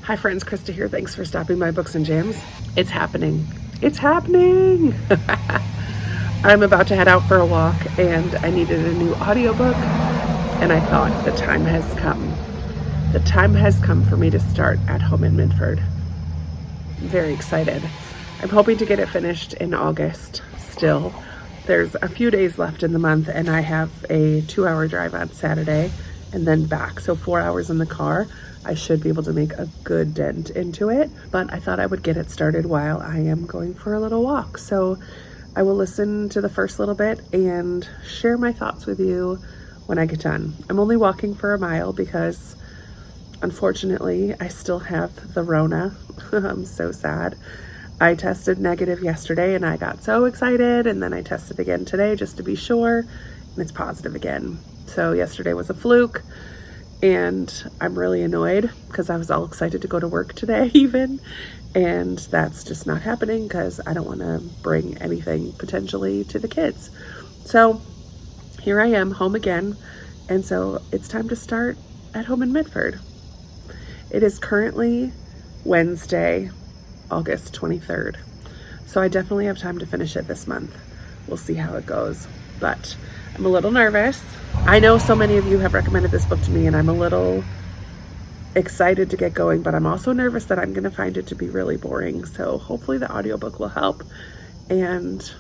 Hi friends, Krista here. Thanks for stopping by Books and Jams. It's happening. It's happening. I'm about to head out for a walk and I needed a new audiobook and I thought the time has come. The time has come for me to start At Home in Mitford. I'm very excited. I'm hoping to get it finished in August still. There's a few days left in the month and I have a 2-hour drive on Saturday and then back. So 4 hours in the car. I should be able to make a good dent into it, but I thought I would get it started while I am going for a little walk. So I will listen to the first little bit and share my thoughts with you when I get done. I'm only walking for a mile because unfortunately I still have the Rona. I'm so sad. I tested negative yesterday and I got so excited, and then I tested again today just to be sure, and it's positive again. So yesterday was a fluke. And I'm really annoyed because I was all excited to go to work today even. And that's just not happening because I don't want to bring anything potentially to the kids. So here I am home again. And so it's time to start At Home in Mitford. It is currently Wednesday, August 23rd. So I definitely have time to finish it this month. We'll see how it goes. But I'm a little nervous. I know so many of you have recommended this book to me and I'm a little excited to get going, but I'm also nervous that I'm going to find it to be really boring. So hopefully the audiobook will help and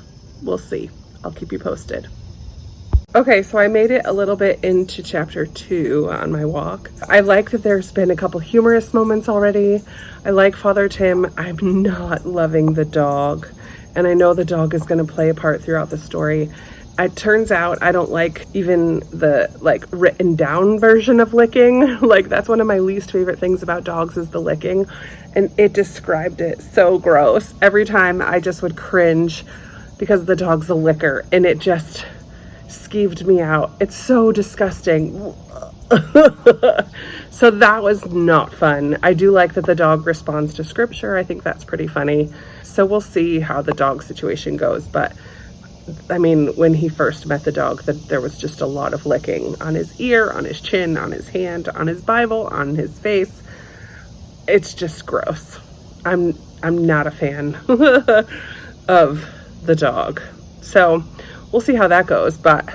we'll see. I'll keep you posted. Okay, so I made it a little bit into chapter 2 on my walk. I like that there's been a couple humorous moments already. I like Father Tim. I'm not loving the dog, and I know the dog is going to play a part throughout the story. It turns out I don't like even the written down version of licking. That's one of my least favorite things about dogs is the licking. And it described it so gross. Every time I just would cringe because the dog's a licker and it just skeeved me out. It's so disgusting. So that was not fun. I do like that the dog responds to scripture. I think that's pretty funny. So we'll see how the dog situation goes. But I mean, when he first met the dog, there was just a lot of licking on his ear, on his chin, on his hand, on his Bible, on his face. It's just gross. I'm not a fan of the dog. So we'll see how that goes. But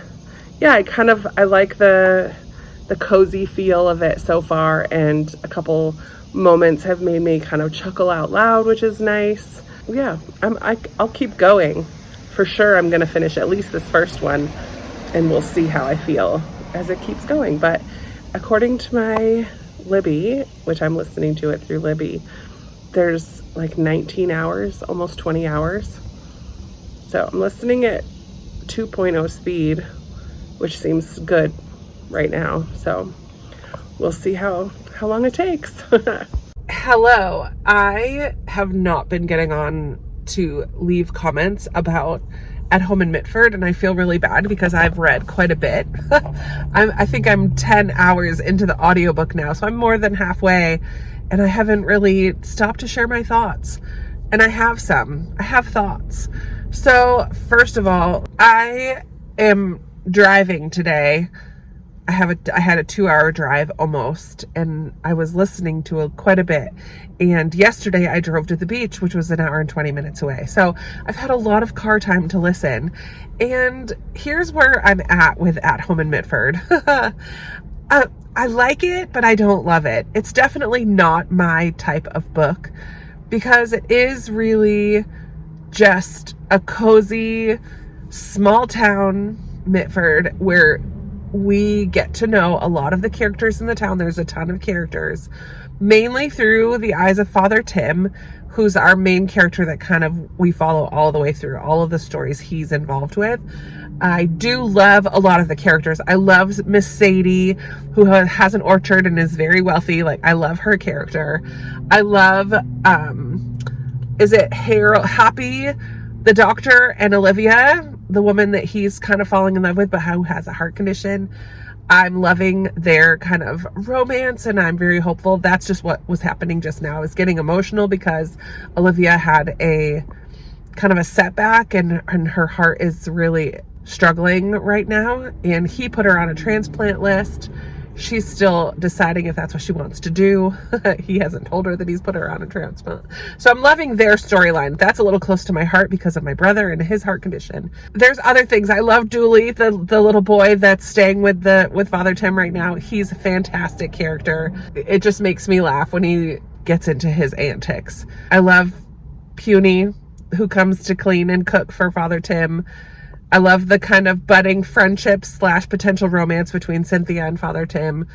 yeah, I like the cozy feel of it so far, and a couple moments have made me kind of chuckle out loud, which is nice. Yeah, I'll keep going. For sure, I'm going to finish at least this first one, and we'll see how I feel as it keeps going. But according to my Libby, which I'm listening to it through Libby, there's 19 hours, almost 20 hours. So I'm listening at 2.0 speed, which seems good right now. So we'll see how long it takes. Hello, I have not been getting on to leave comments about At Home in Mitford, and I feel really bad because I've read quite a bit. I think I'm 10 hours into the audiobook now, so I'm more than halfway, and I haven't really stopped to share my thoughts. And I have thoughts. So first of all, I am driving today. I had a 2-hour drive almost, and I was listening to quite a bit. And yesterday I drove to the beach, which was 1 hour and 20 minutes away. So I've had a lot of car time to listen. And here's where I'm at with At Home in Mitford. I like it, but I don't love it. It's definitely not my type of book because it is really just a cozy small town Mitford where we get to know a lot of the characters in the town. There's a ton of characters, mainly through the eyes of Father Tim, who's our main character that we follow all the way through all of the stories he's involved with. I do love a lot of the characters. I love Miss Sadie, who has an orchard and is very wealthy. I love her character. I love, is it Happy, the doctor, and Olivia, the woman that he's kind of falling in love with, but who has a heart condition. I'm loving their kind of romance, and I'm very hopeful. That's just what was happening just now. I was getting emotional because Olivia had a kind of a setback, and her heart is really struggling right now, and he put her on a transplant list, She's still deciding if that's what she wants to do. He hasn't told her that he's put her on a transplant. So I'm loving their storyline. That's a little close to my heart because of my brother and his heart condition. There's other things. I love Dooley, the little boy that's staying with Father Tim right now. He's a fantastic character. It just makes me laugh when he gets into his antics. I love Puny, who comes to clean and cook for Father Tim. I love the kind of budding friendship / potential romance between Cynthia and Father Tim,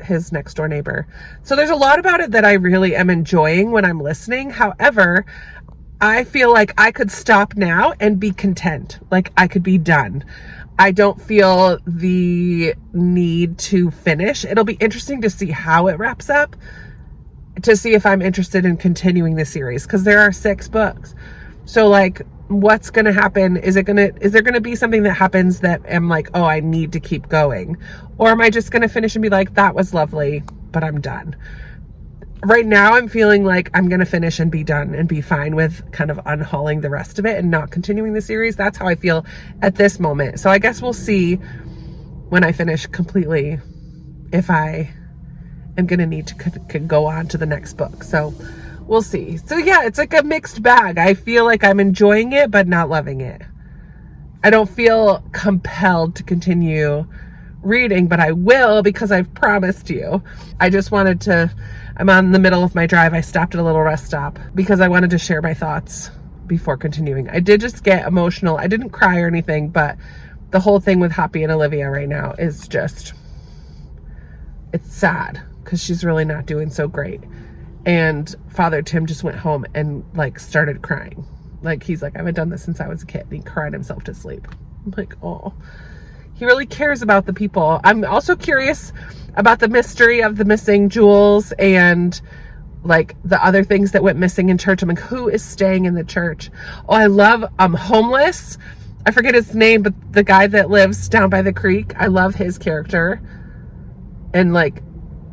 his next door neighbor. So there's a lot about it that I really am enjoying when I'm listening. However, I feel like I could stop now and be content. Like I could be done. I don't feel the need to finish. It'll be interesting to see how it wraps up, to see if I'm interested in continuing the series, because there are 6 books. So like, what's going to happen? Is there going to be something that happens that I'm like, oh, I need to keep going? Or am I just going to finish and be like, that was lovely, but I'm done? Right now, I'm feeling like I'm going to finish and be done and be fine with kind of unhauling the rest of it and not continuing the series. That's how I feel at this moment. So I guess we'll see when I finish completely if I am going to need to go on to the next book. So we'll see. So yeah, it's like a mixed bag. I feel like I'm enjoying it, but not loving it. I don't feel compelled to continue reading, but I will because I've promised you. I'm on the middle of my drive. I stopped at a little rest stop because I wanted to share my thoughts before continuing. I did just get emotional. I didn't cry or anything, but the whole thing with Hoppy and Olivia right now is just, it's sad because she's really not doing so great. And Father Tim just went home and like started crying. Like he's like, I haven't done this since I was a kid. And he cried himself to sleep. I'm like, oh, he really cares about the people. I'm also curious about the mystery of the missing jewels and like the other things that went missing in church. I'm like, who is staying in the church? Oh, I love Homeless. I forget his name, but the guy that lives down by the creek. I love his character and like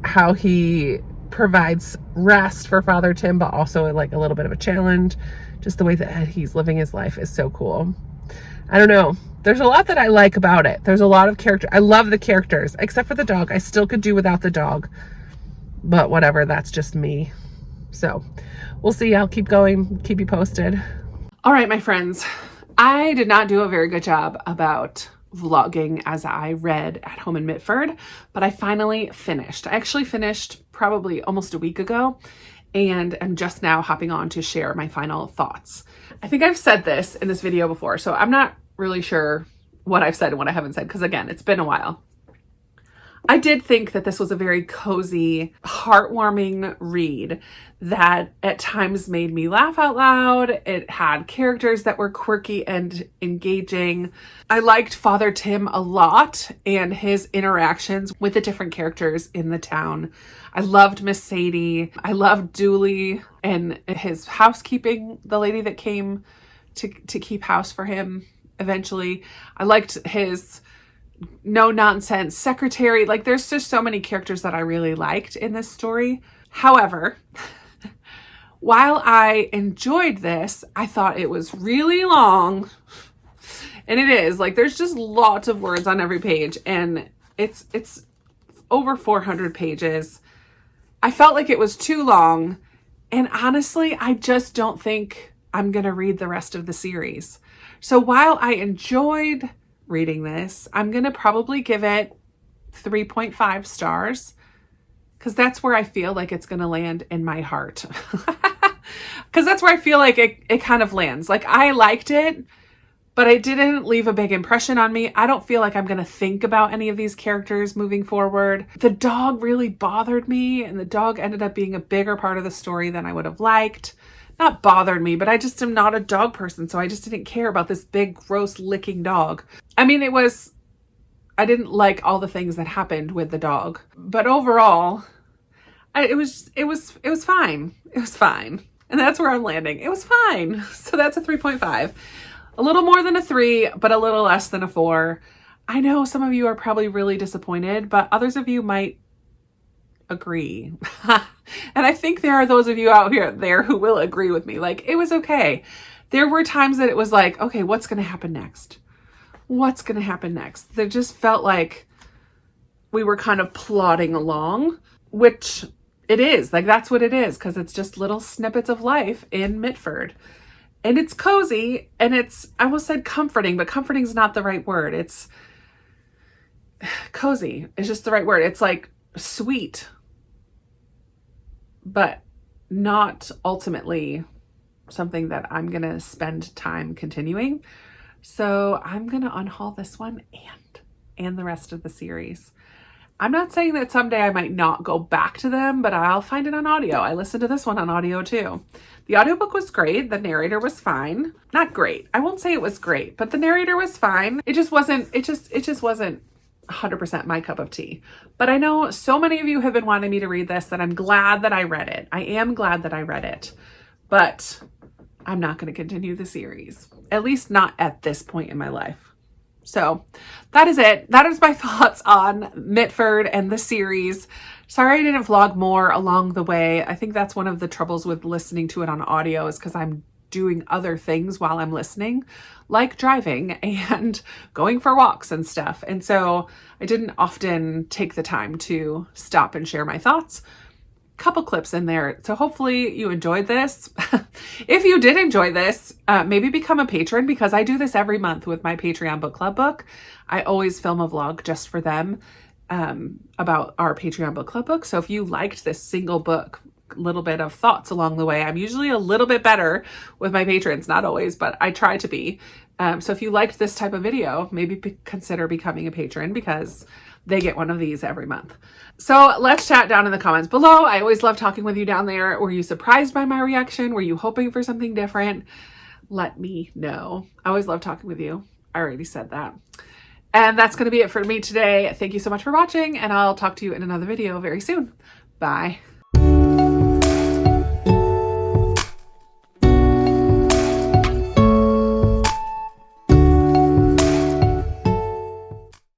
how he provides rest for Father Tim, but also like a little bit of a challenge. Just the way that he's living his life is so cool. I don't know. There's a lot that I like about it. There's a lot of character. I love the characters, except for the dog. I still could do without the dog, but whatever. That's just me. So we'll see. I'll keep going, keep you posted. All right, my friends. I did not do a very good job about vlogging as I read at home in Mitford, but I finally finished. I actually finished probably almost a week ago, and I'm just now hopping on to share my final thoughts. I think I've said this in this video before, so I'm not really sure what I've said and what I haven't said, because again, it's been a while. I did think that this was a very cozy, heartwarming read that at times made me laugh out loud. It had characters that were quirky and engaging. I liked Father Tim a lot and his interactions with the different characters in the town. I loved Miss Sadie. I loved Dooley and his housekeeping, the lady that came to keep house for him eventually. I liked his no-nonsense secretary. Like, there's just so many characters that I really liked in this story. However, while I enjoyed this, I thought it was really long. And it is. Like, there's just lots of words on every page. And it's over 400 pages. I felt like it was too long. And honestly, I just don't think I'm going to read the rest of the series. So while I enjoyed reading this, I'm going to probably give it 3.5 stars because that's where I feel like it's going to land in my heart. Because that's where I feel like it kind of lands. Like, I liked it, but it didn't leave a big impression on me. I don't feel like I'm going to think about any of these characters moving forward. The dog really bothered me, and the dog ended up being a bigger part of the story than I would have liked. Not bothered me, but I just am not a dog person, so I just didn't care about this big, gross, licking dog. I mean, I didn't like all the things that happened with the dog, but overall, it was fine. It was fine. And that's where I'm landing. It was fine. So that's a 3.5. A little more than a 3, but a little less than a 4. I know some of you are probably really disappointed, but others of you might agree. And I think there are those of you out there who will agree with me. Like, it was okay. There were times that it was like, okay, what's going to happen next? What's going to happen next? There just felt like we were kind of plodding along, which it is. Like, that's what it is, because it's just little snippets of life in Mitford. And it's cozy, and it's, I almost said comforting, but comforting is not the right word. It's cozy. It's just the right word. It's like sweet, but not ultimately something that I'm going to spend time continuing. So I'm going to unhaul this one and the rest of the series. I'm not saying that someday I might not go back to them, but I'll find it on audio. I listened to this one on audio too. The audiobook was great. The narrator was fine. Not great. I won't say it was great, but the narrator was fine. It just wasn't 100% my cup of tea. But I know so many of you have been wanting me to read this that I'm glad that I read it. I am glad that I read it, but I'm not going to continue the series, at least not at this point in my life. So that is it. That is my thoughts on Mitford and the series. Sorry I didn't vlog more along the way. I think that's one of the troubles with listening to it on audio, is because I'm doing other things while I'm listening, like driving and going for walks and stuff. And so I didn't often take the time to stop and share my thoughts. Couple clips in there. So hopefully you enjoyed this. If you did enjoy this, maybe become a patron, because I do this every month with my Patreon book club book. I always film a vlog just for them about our Patreon book club book. So if you liked this single book, little bit of thoughts along the way, I'm usually a little bit better with my patrons, not always, but I try to be. So if you liked this type of video, maybe consider becoming a patron, because they get one of these every month. So let's chat down in the comments below. I always love talking with you down there. Were you surprised by my reaction? Were you hoping for something different? Let me know. I always love talking with you. I already said that. And that's going to be it for me today. Thank you so much for watching, and I'll talk to you in another video very soon. Bye.